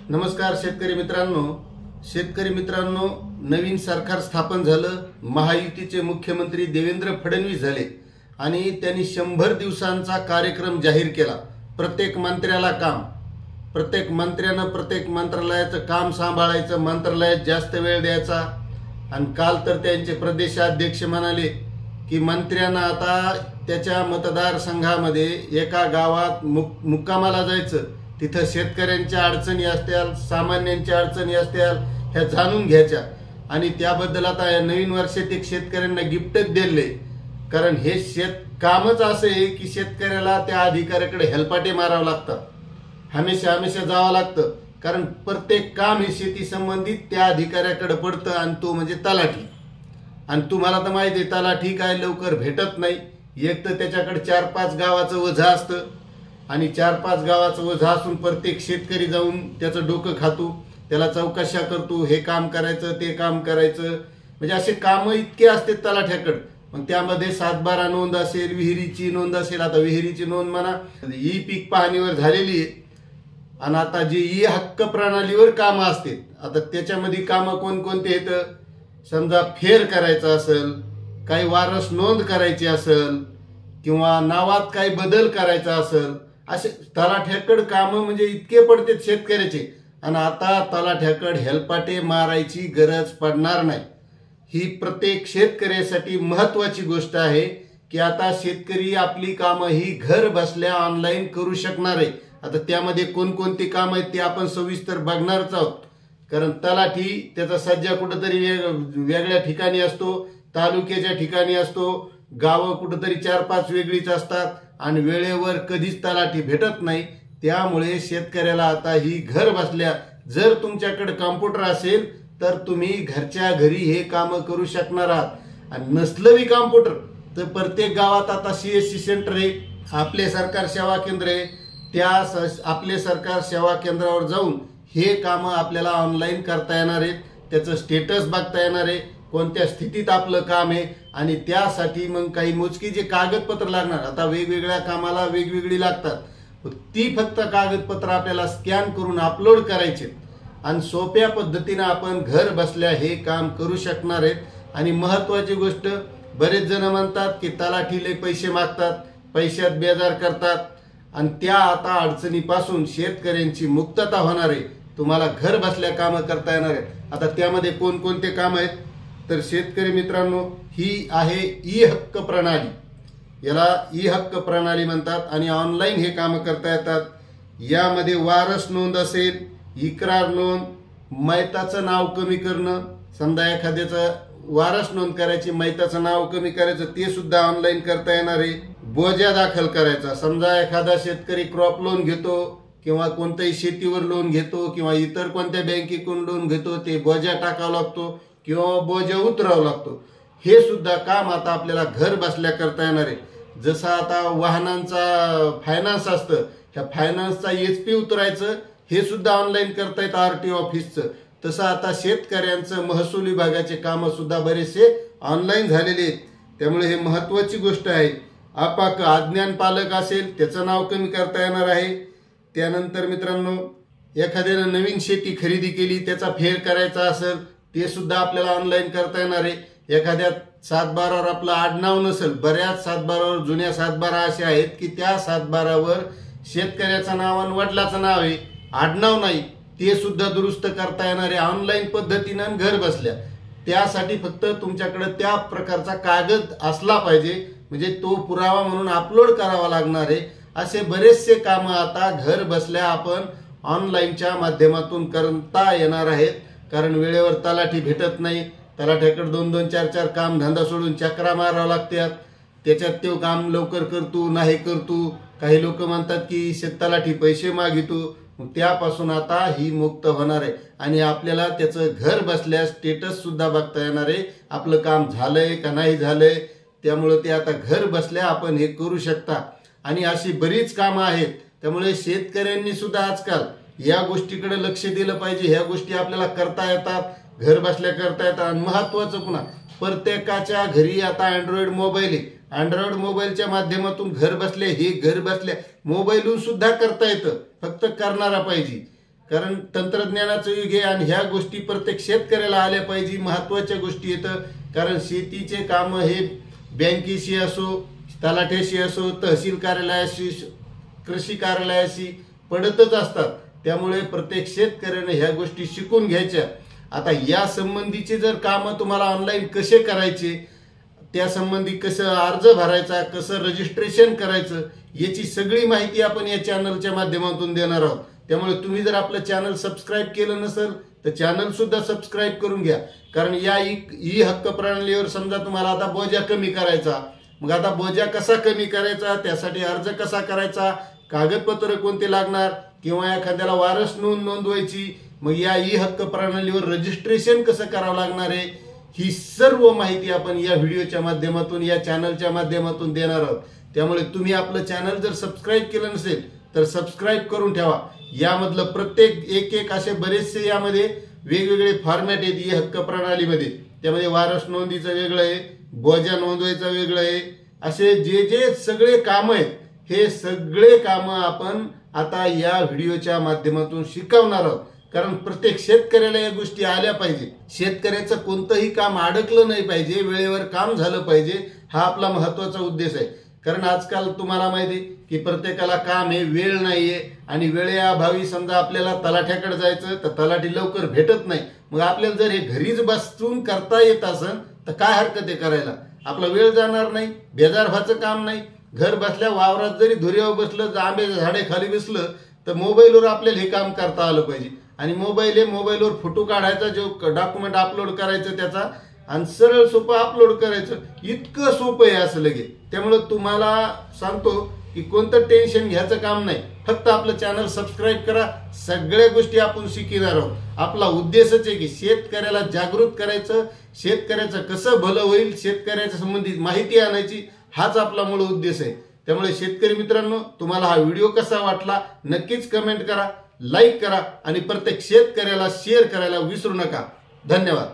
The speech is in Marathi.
नमस्कार शेतकरी मित्रांनो, नवीन सरकार स्थापन झालं। महायुतीचे मुख्यमंत्री देवेंद्र फडणवीस झाले आणि त्यांनी 100 दिवसांचा कार्यक्रम जाहीर केला। प्रत्येक मंत्र्याला काम, प्रत्येक मंत्र्यानं प्रत्येक मंत्रालयाचं काम सांभाळायचं, मंत्रालयात जास्त वेळ द्यायचा। आणि काल तर त्यांचे प्रदेशाध्यक्ष म्हणाले की मंत्र्यांना आता त्याच्या मतदारसंघामध्ये एका गावात मुक्कामाला जायचं, तिथं शेतकऱ्यांच्या अडचणी असतील, सामान्यांच्या अडचणी असतील, ह्या जाणून घ्यायच्या। आणि त्याबद्दल आता या नवीन वर्षात एक शेतकऱ्यांना गिफ्टच दिले, कारण हे कामच असं आहे की शेतकऱ्याला त्या अधिकाऱ्याकडे हेलपाटे मारावं लागतात, हमेशा जावं लागतं, कारण प्रत्येक काम हे शेती संबंधित त्या अधिकाऱ्याकडे पडतं आणि तो म्हणजे तलाठी। आणि तुम्हाला तर माहिती आहे तलाठी काय लवकर भेटत नाही। एक तर त्याच्याकडे 4-5 गावाचं ओझं असतं आणि 4-5 गावाचं ओझं असून प्रत्येक शेतकरी जाऊन त्याचं डोकं खातो, त्याला चौकशा करतो, हे काम करायचं ते काम करायचं, म्हणजे असे कामं इतके असतात तलाठ्याकडे। मग त्यामध्ये 7-12 नोंद असेल, विहिरीची नोंद असेल। आता विहिरीची नोंद म्हणा ई पीक पाहणीवर झालेली आहे आणि आता जी ई हक्क प्रणालीवर कामं असते, आता त्याच्यामध्ये कामं कोणकोणते आहेत? समजा फेर करायचा असेल, काही वारस नोंद करायची असेल किंवा नावात काही बदल करायचा असेल, असे तलाठ्याकडे कामं म्हणजे इतके पडतात शेतकऱ्याचे। आणि आता तलाठ्याकडे हेलपाटे मारायची गरज पडणार नाही। ही प्रत्येक शेतकऱ्यासाठी महत्त्वाची गोष्ट आहे की आता शेतकरी आपली कामं ही घर बसल्या ऑनलाईन करू शकणार आहे। आता त्यामध्ये कोणकोणती कामं आहेत ते आपण सविस्तर बघणारच आहोत, कारण तलाठी त्याचा सज्जा कुठेतरी वेगळ्या ठिकाणी असतो, तालुक्याच्या ठिकाणी असतो, गावं कुठेतरी 4-5 वेगळीच असतात आणि वेळेवर कधीच तलाठी भेटत नाही। त्यामुळे शेतकऱ्याला आता ही घर बसल्या, जर तुमच्याकडे कॉम्प्युटर असेल तर तुम्ही घरच्या घरी हे कामं करू शकणार आहात। आणि नसलं कॉम्प्युटर तर प्रत्येक गावात आता CSC सेंटर आहे, आपले सरकार सेवा केंद्र आहे, त्या आपले सरकार सेवा केंद्रावर जाऊन हे कामं आपल्याला ऑनलाईन करता येणार आहेत। त्याचं स्टेटस बघता येणार आहे, कोणत्या स्थितीत आपलं काम आहे। आणि त्यासाठी मग काही मोजकी जे कागदपत्र लागणार, आता वेगवेगळ्या कामाला वेगवेगळी लागतात, ती फक्त कागदपत्र आपल्याला स्कॅन करून अपलोड करायचे आणि सोप्या पद्धतीने आपण घर बसल्या हे काम करू शकणार आहेत। आणि महत्त्वाची गोष्ट, बरेच जण म्हणतात की तलाठीले पैसे मागतात, पैशात बेजार करतात, आणि त्या आता अडचणीपासून शेतकऱ्यांची मुक्तता होणार आहे। तुम्हाला घर बसल्या कामं करता येणार आहेत। आता त्यामध्ये कोणकोणते काम आहेत तर शेतकरी मित्रांनो, ही आहे ई हक्क प्रणाली, याला ई हक्क प्रणाली म्हणतात आणि ऑनलाईन हे कामं करता येतात। यामध्ये वारस नोंद असेल, इक्रार नोंद, मैताचं नाव कमी करणं, समजा एखाद्याचं वारस नोंद करायची, मैताचं नाव कमी करायचं, ते सुद्धा ऑनलाईन करता येणार आहे। बोजा दाखल करायचा, समजा एखादा शेतकरी क्रॉप लोन घेतो किंवा कोणत्याही शेतीवर लोन घेतो किंवा इतर कोणत्या बँकेकडून लोन घेतो, ते बोजा टाकावा लागतो किंवा बोजा उतरावा लागतो, हे सुद्धा काम आता आपल्याला घर बसल्या करता येणार आहे। जसं आता वाहनांचा फायनान्स असतं, ह्या फायनान्सचा SP उतरायचं हे सुद्धा ऑनलाईन करता येतं RTO ऑफिसचं, तसं आता शेतकऱ्यांचं महसूल विभागाचे कामं सुद्धा बरेचसे ऑनलाईन झालेले आहेत। त्यामुळे हे महत्त्वाची गोष्ट आहे। अज्ञान पालक असेल त्याचं नाव कमी करता येणार आहे। त्यानंतर मित्रांनो, एखाद्यानं नवीन शेती खरेदी केली, त्याचा फेर करायचा असेल, ते सुद्धा आपल्याला ऑनलाईन करता येणार आहे। एखाद्या 7-12वर आपलं आडनाव नसेल, बऱ्याच 7-12वर जुन्या 7-12 असे आहेत की त्या 7-12वर शेतकऱ्याचं नाव आणि वडिलाचं नाव आहे, आडनाव नाही, ते सुद्धा दुरुस्त करता येणार आहे ऑनलाईन पद्धतीनं घर बसल्या। त्यासाठी फक्त तुमच्याकडे त्या प्रकारचा कागद असला पाहिजे, म्हणजे तो पुरावा म्हणून अपलोड करावा लागणार आहे। असे बरेचसे कामं आता घर बसल्या आपण ऑनलाईनच्या माध्यमातून करता येणार आहेत, कारण वेळेवर तलाठी भेटत नाही, तलाठ्याकडे 2-2, 4-4 काम धंदा सोडून चक्रा मारावं लागतात, त्याच्यात तो काम लवकर करतो नाही करतो। काही लोक म्हणतात की तलाठी पैसे मागितो, त्यापासून आता ही मुक्त होणार आहे आणि आपल्याला त्याचं घर बसल्या स्टेटस सुद्धा बघता येणार आहे, आपलं काम झालंय का नाही झालंय। त्यामुळे ते आता घर बसल्या आपण हे करू शकता आणि अशी बरीच कामं आहेत। त्यामुळे शेतकऱ्यांनी सुद्धा आजकाल या गोष्टीकडे लक्ष दिलं पाहिजे। ह्या गोष्टी आपल्याला करता येतात, घर बसल्या करता येतात। आणि महत्त्वाचं पुन्हा, प्रत्येकाच्या घरी आता अँड्रॉइड मोबाईल आहे, अँड्रॉइड मोबाईलच्या माध्यमातून घर बसल्या मोबाईलहून सुद्धा करता येतं, फक्त करणारा पाहिजे। कारण तंत्रज्ञानाचं युग आहे आणि ह्या गोष्टी प्रत्येक शेतकऱ्याला आल्या पाहिजे. महत्त्वाच्या गोष्टी येतं, कारण शेतीचे कामं हे बँकेशी असो, तलाठ्याशी असो, तहसील कार्यालयाशी, कृषी कार्यालयाशी पडतच असतात. त्यामुळे प्रत्येक शेतकऱ्याने ह्या गोष्टी शिकून घ्यायच्या. आता या संबंधीचे जर कामं तुम्हाला ऑनलाईन कसे करायचे, त्यासंबंधी कसं अर्ज भरायचा, कसं रजिस्ट्रेशन करायचं, याची सगळी माहिती आपण या चॅनलच्या माध्यमातून देणार आहोत. त्यामुळे तुम्ही जर आपलं चॅनल सबस्क्राईब केलं नसेल तर चॅनल सुद्धा सबस्क्राईब करून घ्या. कारण या ई हक्क प्रणालीवर समजा तुम्हाला आता बोजा कमी करायचा, मग आता बोजा कसा कमी करायचा, त्यासाठी अर्ज कसा करायचा, कागदपत्र कोणते लागणार, किंवा एखाद्याला वारस नोंद नोंदवायची, मग या ई हक्क प्रणालीवर रजिस्ट्रेशन कसं करावं लागणार आहे, ही सर्व माहिती आपण या व्हिडिओच्या माध्यमातून, या चॅनलच्या माध्यमातून देणार आहोत. त्यामुळे तुम्ही आपलं चॅनल जर सबस्क्राईब केलं नसेल तर सबस्क्राईब करून ठेवा. यामधलं प्रत्येक एक असे बरेचसे यामध्ये वेगवेगळे फॉर्मॅट आहेत ई हक्क प्रणालीमध्ये. त्यामध्ये वारस नोंदीचं वेगळं आहे, बोजा नोंदवायचं वेगळं आहे, असे जे सगळे कामं आहेत, हे सगळे कामं आपण आता या व्हिडिओच्या माध्यमातून शिकवणार आहोत. कारण प्रत्येक शेतकऱ्याला या गोष्टी आल्या पाहिजे. शेतकऱ्याचं कोणतंही काम अडकलं नाही पाहिजे, वेळेवर काम झालं पाहिजे, हा आपला महत्वाचा उद्देश आहे. कारण आजकाल तुम्हाला माहिती आहे की प्रत्येकाला काम आहे, वेळ नाहीये, आणि वेळेअभावी समजा आपल्याला तलाठ्याकडे जायचं तर तलाठी लवकर भेटत नाही. मग आपल्याला जर हे घरीच बसून करता येत असेल तर काय हरकत आहे करायला, आपला वेळ जाणार नाही, बेजार व्हायचं काम नाही. घर बसल्या वावरात जरी धुऱ्यावर बसलं, आंब्याच्या झाडे खाली बसलं, तर मोबाईलवर आपल्याला हे काम करता आलं पाहिजे. आणि मोबाईलवर फोटो काढायचा, जो डॉक्युमेंट अपलोड करायचं त्याचा, आणि सरळ सोपं अपलोड करायचं, इतकं सोपं आहे असं लगे. त्यामुळे तुम्हाला सांगतो की कोणतं टेन्शन घ्यायचं काम नाही. फक्त आपलं चॅनल सबस्क्राईब करा, सगळ्या गोष्टी आपण शिकणार आहोत. आपला उद्देशच आहे की शेतकऱ्याला जागृत करायचं, शेतकऱ्याचं कसं भलं होईल, शेतकऱ्याच्या संबंधित माहिती आणायची, हाच आपला मूळ उद्देश आहे. त्यामुळे शेतकरी मित्रांनो, तुम्हाला हा व्हिडिओ कसा वाटला नक्कीच कमेंट करा, लाईक करा, आणि प्रत्येक शेतकऱ्याला शेअर करायला विसरू नका. धन्यवाद.